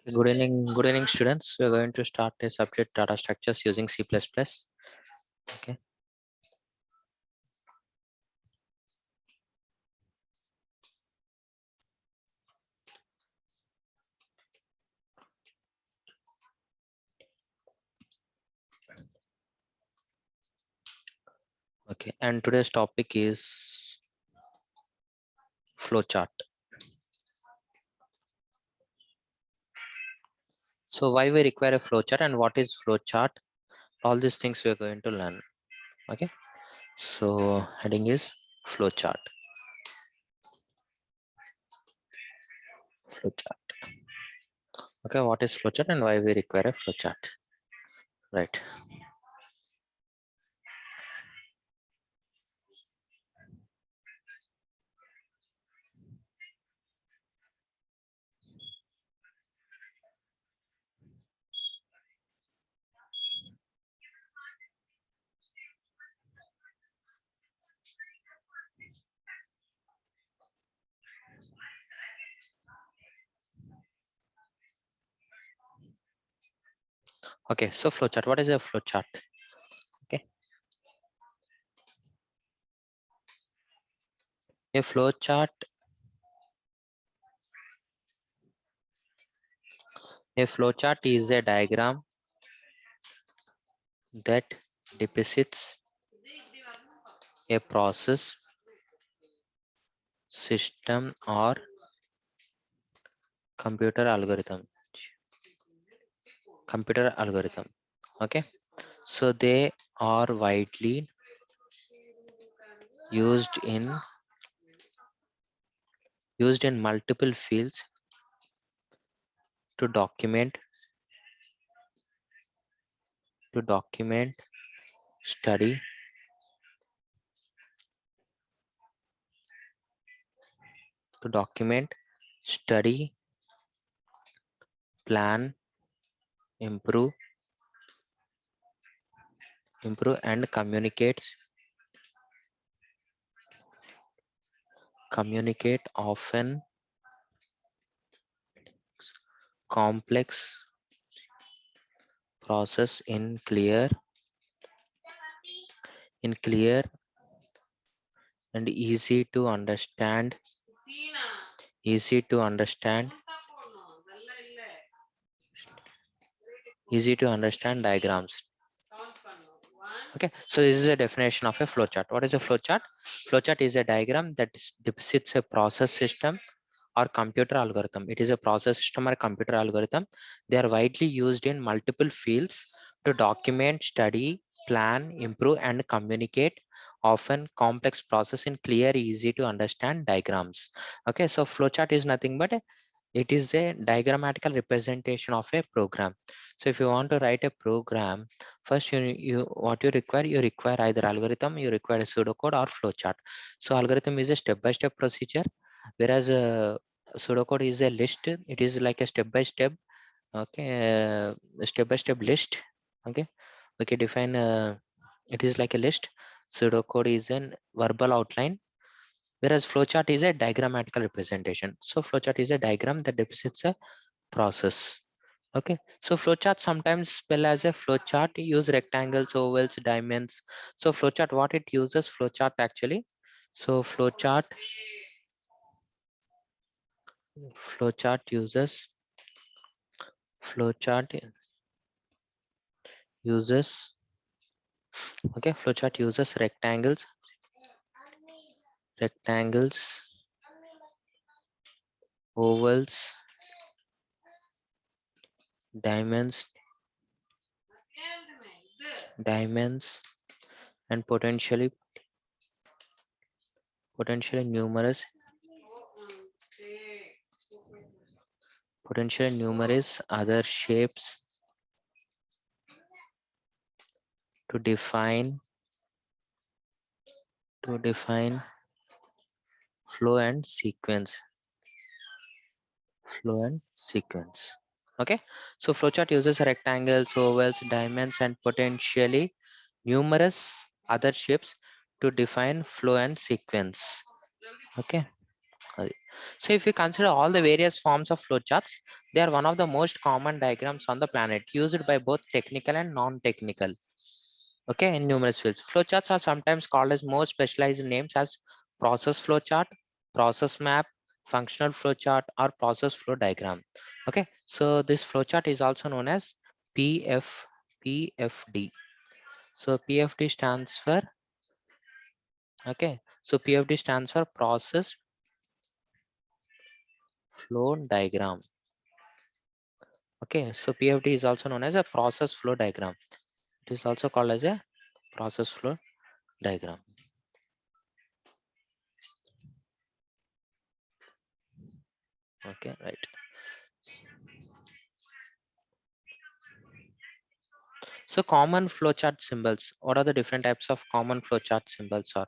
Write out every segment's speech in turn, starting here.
Good evening, students. We are going to start a subject data structures using C++. Okay. Okay. And today's topic is flowchart. So why we require a flowchart and what is flowchart? All these things we are going to learn. Okay. So heading is flowchart. Flowchart. Okay. What is flowchart and why we require a flowchart? Right. Okay. So flowchart. What is a flowchart? Okay. A flowchart. A flowchart is a diagram that depicts a process, system, or computer algorithm. Okay, so they are widely used in multiple fields to document study, to document study, plan, improve and communicate often complex process in clear and easy to understand diagrams. Okay, so this is a definition of a flowchart. What is a flowchart? Flowchart is a diagram that depicts a process, system, or computer algorithm. It is a process, system, or computer algorithm. They are widely used in multiple fields to document, study, plan, improve, and communicate often complex process in clear, easy to understand diagrams. Okay, so flowchart is nothing but it is a diagrammatical representation of a program. So if you want to write a program, first you require either algorithm, you require a pseudocode or flowchart. So algorithm is a step-by-step procedure, whereas pseudocode is a list. It is like a step-by-step, okay, step-by-step list. Okay, okay, define. It is like a list. Pseudocode is an verbal outline, whereas flowchart is a diagrammatical representation. So flowchart is a diagram that depicts a process. Okay, so flowchart sometimes spell as a flowchart, use rectangles, ovals, diamonds. So flowchart, what it uses, flowchart actually. So flowchart uses flowchart uses okay, flowchart uses rectangles, ovals, diamonds, and potentially numerous other shapes to define flow and sequence. Okay, so flowchart uses rectangles, ovals, diamonds, and potentially numerous other shapes to define flow and sequence. Okay, So if we consider all the various forms of flowcharts, they are one of the most common diagrams on the planet, used by both technical and non-technical. Okay, in numerous fields. Flowcharts are sometimes called as more specialized names as process flowchart, process map, functional flowchart, or process flow diagram. Okay, so this flowchart is also known as PFD. So PFD stands for, okay, so PFD stands for process flow diagram. Okay, so PFD is also known as a process flow diagram. It is also called as a process flow diagram. Okay, right. So common flowchart symbols. What are the different types of common flowchart symbols? Or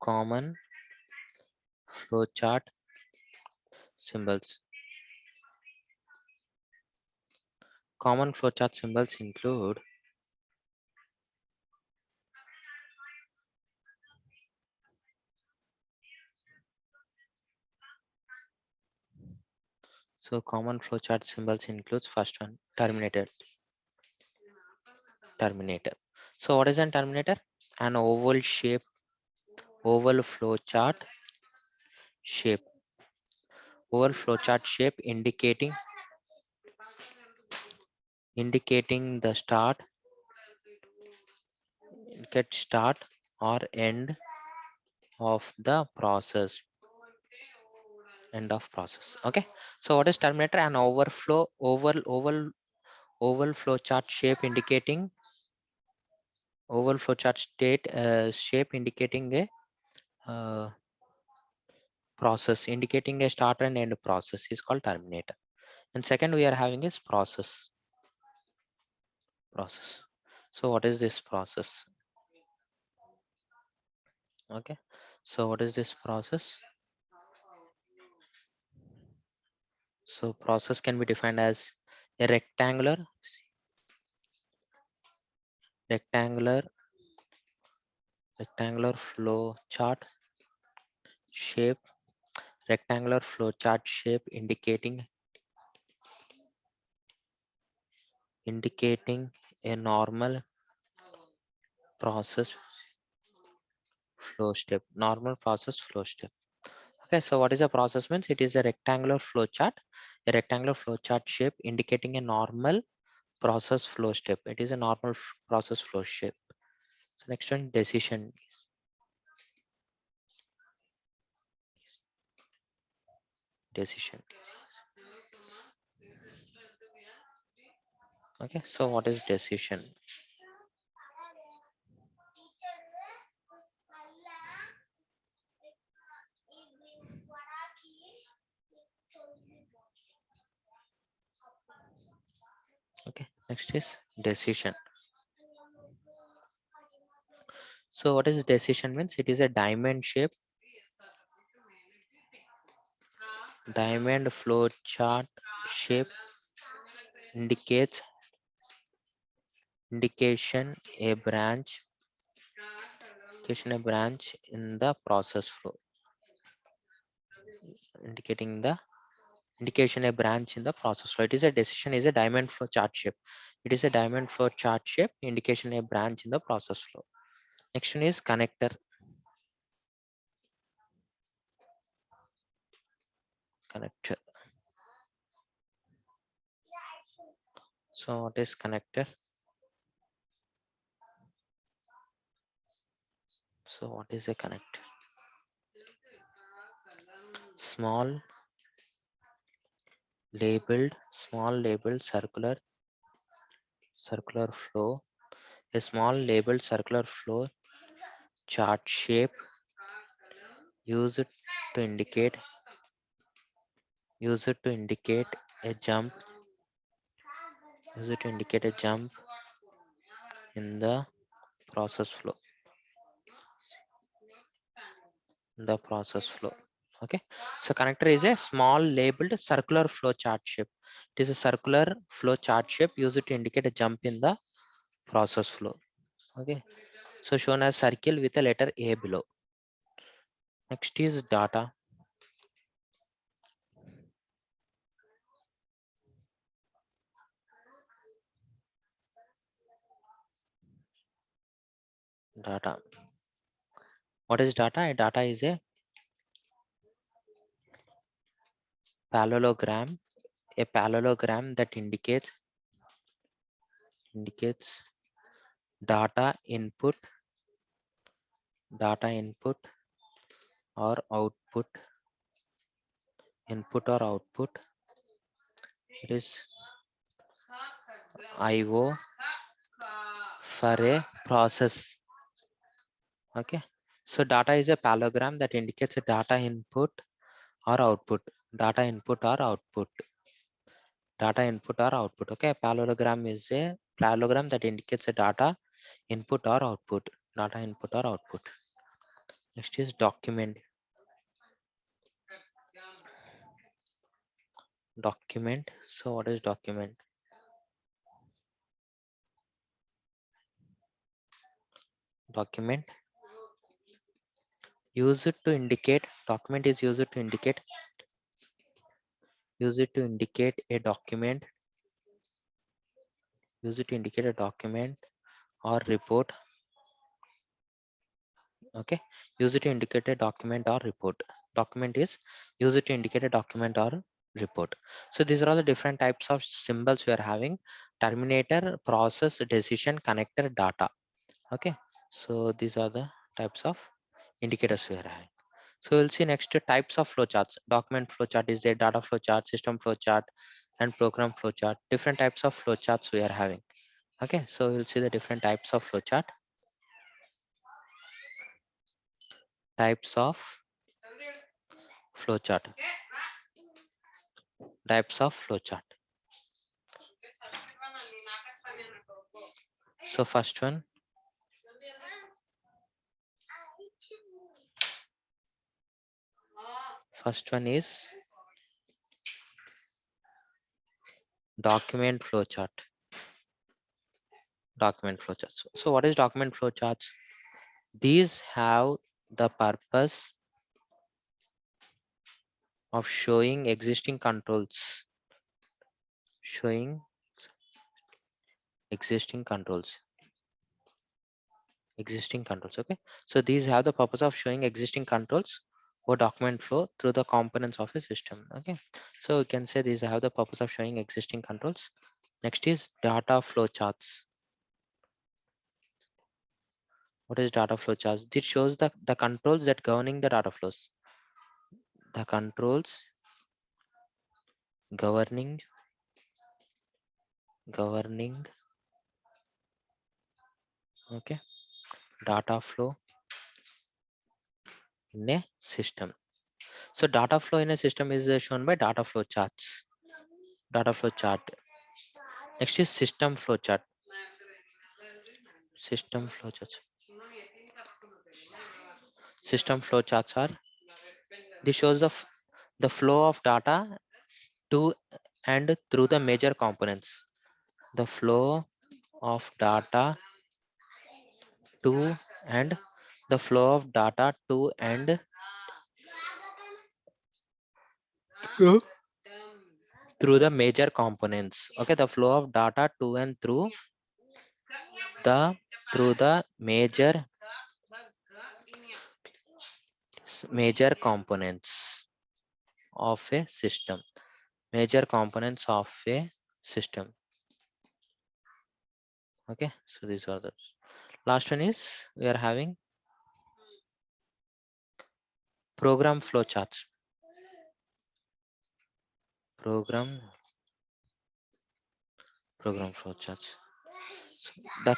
common flowchart symbols. Common flowchart symbols include common flowchart symbols includes first one, terminator. Terminator. So what is an terminator? An oval flowchart shape. Oval flowchart shape indicating the start or end of the process. End of process. Okay. So what is terminator? An oval flowchart shape indicating oval flowchart shape indicating a process, indicating a start and end process is called terminator. And second we are having is process. So what is this process? Okay, so what is this process? So process can be defined as a rectangular flow chart shape, rectangular flow chart shape indicating a normal process normal process flow step. Okay, so what is a process means? It is a rectangular flow chart, shape indicating a normal process flow step. It is a normal process flow shape. So next one, decision. Okay, so what is decision? Okay, next is decision. So what is decision means? It is a diamond flow chart shape indicates indication a branch in the process flow, indicating the indication a branch in the process flow. It is a decision is a diamond flow chart shape. It is a diamond flow chart shape indication a branch in the process flow. Next one is connector. So what is connector? So what is a connector? Small labeled circular flow. A small labeled circular flow chart shape used to indicate a jump in the process flow. Okay, so connector is a small labeled circular flow chart shape. It is a circular flow chart shape used to indicate a jump in the process flow. Okay, so shown as circle with a letter A below. Next is data. Data. What is data? A data is a parallelogram, a parallelogram that indicates data input or output. It is IO for a process. Okay. So data is a parallelogram that indicates a data input or output. Data input or output. Data input or output. Okay. Parallelogram is a parallelogram that indicates a data input or output. Data input or output. Next is document. Document. So what is document? Document used to indicate, document is used to indicate a document, or report. Okay, use it to indicate a document or report. Document is used to indicate a document or report. So these are all the different types of symbols we are having: terminator, process, decision, connector, data. Okay, so these are the types of indicators we are having. So we'll see next types of flowcharts. Document flowchart is a data flowchart, system flowchart, and program flowchart. Different types of flowcharts we are having. Okay, so we'll see the different types of flowchart. Types of flowchart. Types of flowchart. So first one is document flowchart. Document flowcharts. So what is document flowcharts? These have the purpose of showing existing controls. Showing existing controls. Okay, so these have the purpose of showing existing controls or document flow through the components of a system. Okay, so you can say these have the purpose of showing existing controls. Next is data flow charts. What is data flow charts? This shows the controls that governing the data flows. The controls governing okay, data flow in a system. So data flow in a system is shown by data flow charts. Data flow chart. Next is system flow chart. System flow charts. System flow charts are, this shows the flow of data to and through the major components. The flow of data to and the flow of data to and through the major components. Okay, the flow of data to and through the major components of a system. Major components of a system. Okay, so these are the last one is we are having program flow charts. Program flow charts. So the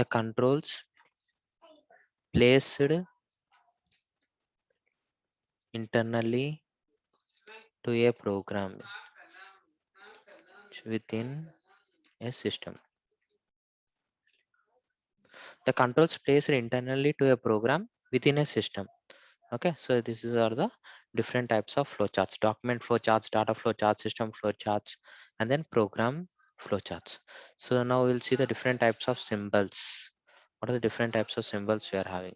controls placed internally to a program within a system. The controls placed internally to a program within a system. Okay, so this is are the different types of flowcharts: document flowcharts, data flowcharts, system flowcharts, and then program flowcharts. So now we'll see the different types of symbols. What are the different types of symbols we are having?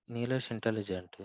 Neela's intelligent.